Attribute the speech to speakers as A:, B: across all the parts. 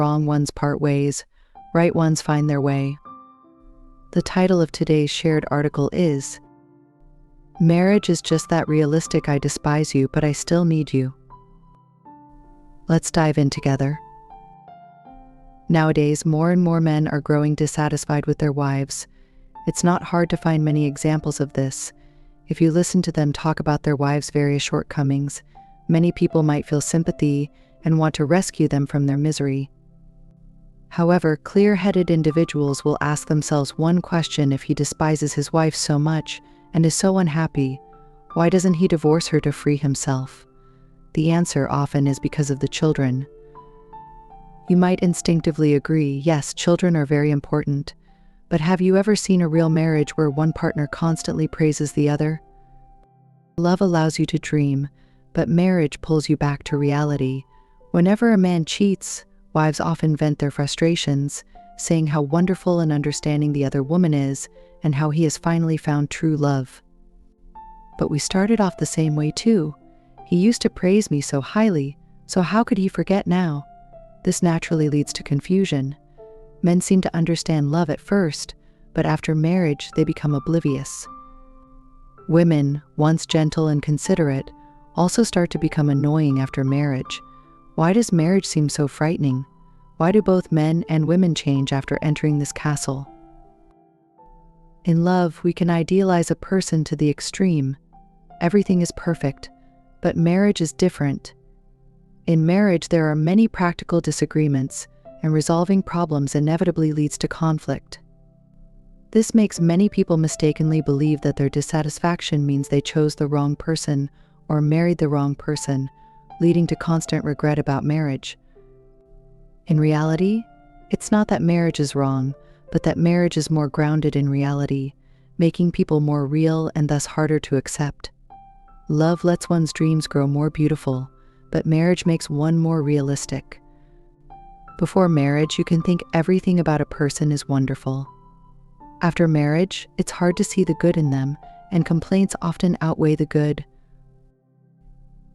A: Wrong ones part ways, right ones find their way. The title of today's shared article is Marriage is Just That Realistic. I Despise You, But I Still Need You. Let's dive in together. Nowadays, more and more men are growing dissatisfied with their wives. It's not hard to find many examples of this. If you listen to them talk about their wives' various shortcomings, many people might feel sympathy and want to rescue them from their misery. However, clear-headed individuals will ask themselves one question: if he despises his wife so much and is so unhappy, why doesn't he divorce her to free himself? The answer often is because of the children. You might instinctively agree, yes, children are very important, but have you ever seen a real marriage where one partner constantly praises the other? Love allows you to dream, but marriage pulls you back to reality. Whenever a man cheats, wives often vent their frustrations, saying how wonderful and understanding the other woman is and how he has finally found true love. But we started off the same way too. He used to praise me so highly, so how could he forget now? This naturally leads to confusion. Men seem to understand love at first, but after marriage they become oblivious. Women, once gentle and considerate, also start to become annoying after marriage. Why does marriage seem so frightening? Why do both men and women change after entering this castle? In love, we can idealize a person to the extreme. Everything is perfect, but marriage is different. In marriage, there are many practical disagreements, and resolving problems inevitably leads to conflict. This makes many people mistakenly believe that their dissatisfaction means they chose the wrong person or married the wrong person, leading to constant regret about marriage. In reality, it's not that marriage is wrong, but that marriage is more grounded in reality, making people more real and thus harder to accept. Love lets one's dreams grow more beautiful, but marriage makes one more realistic. Before marriage, you can think everything about a person is wonderful. After marriage, it's hard to see the good in them, and complaints often outweigh the good.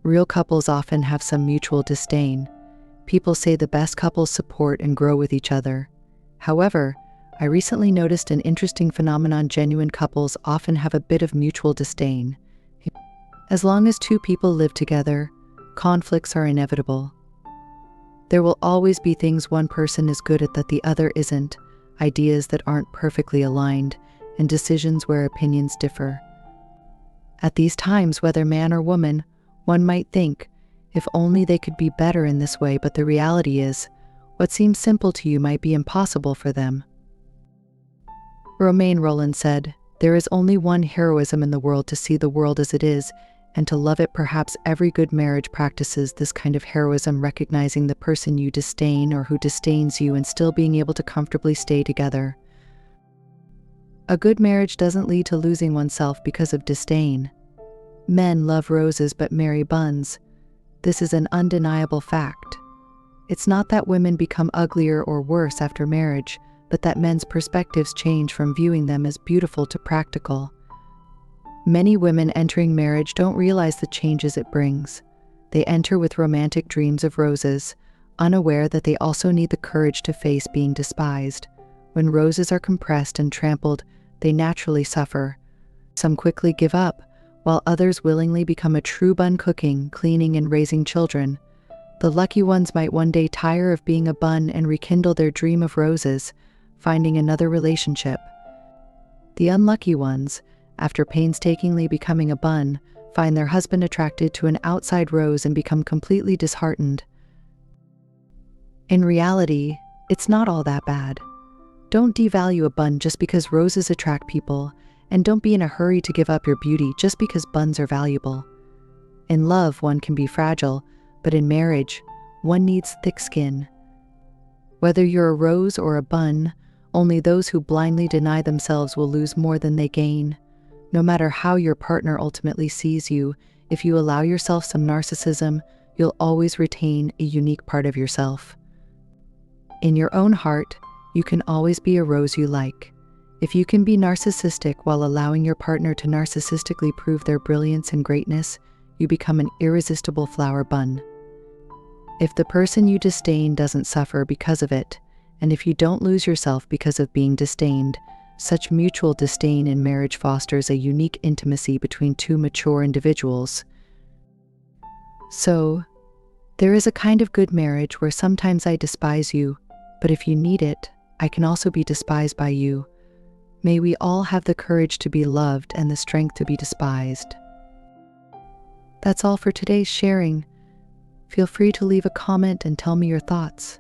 A: Real couples often have some mutual disdain. People say the best couples support and grow with each other. However, I recently noticed an interesting phenomenon: genuine couples often have a bit of mutual disdain. As long as two people live together, conflicts are inevitable. There will always be things one person is good at that the other isn't, ideas that aren't perfectly aligned, and decisions where opinions differ. At these times, whether man or woman, one might think, if only they could be better in this way, but the reality is, what seems simple to you might be impossible for them. Romain Rolland said, "There is only one heroism in the world: to see the world as it is, and to love it." Perhaps every good marriage practices this kind of heroism, recognizing the person you disdain or who disdains you and still being able to comfortably stay together. A good marriage doesn't lead to losing oneself because of disdain. Men love roses but marry buns. This is an undeniable fact. It's not that women become uglier or worse after marriage, but that men's perspectives change from viewing them as beautiful to practical. Many women entering marriage don't realize the changes it brings. They enter with romantic dreams of roses, unaware that they also need the courage to face being despised. When roses are compressed and trampled, they naturally suffer. Some quickly give up, while others willingly become a true bun, cooking, cleaning, and raising children. The lucky ones might one day tire of being a bun and rekindle their dream of roses, finding another relationship. The unlucky ones, after painstakingly becoming a bun, find their husband attracted to an outside rose and become completely disheartened. In reality, it's not all that bad. Don't devalue a bun just because roses attract people, and don't be in a hurry to give up your beauty just because buns are valuable. In love, one can be fragile, but in marriage, one needs thick skin. Whether you're a rose or a bun, only those who blindly deny themselves will lose more than they gain. No matter how your partner ultimately sees you, if you allow yourself some narcissism, you'll always retain a unique part of yourself. In your own heart, you can always be a rose you like. If you can be narcissistic while allowing your partner to narcissistically prove their brilliance and greatness, you become an irresistible flower bun. If the person you disdain doesn't suffer because of it, and if you don't lose yourself because of being disdained, such mutual disdain in marriage fosters a unique intimacy between two mature individuals. So, there is a kind of good marriage where sometimes I despise you, but if you need it, I can also be despised by you. May we all have the courage to be loved and the strength to be despised. That's all for today's sharing. Feel free to leave a comment and tell me your thoughts.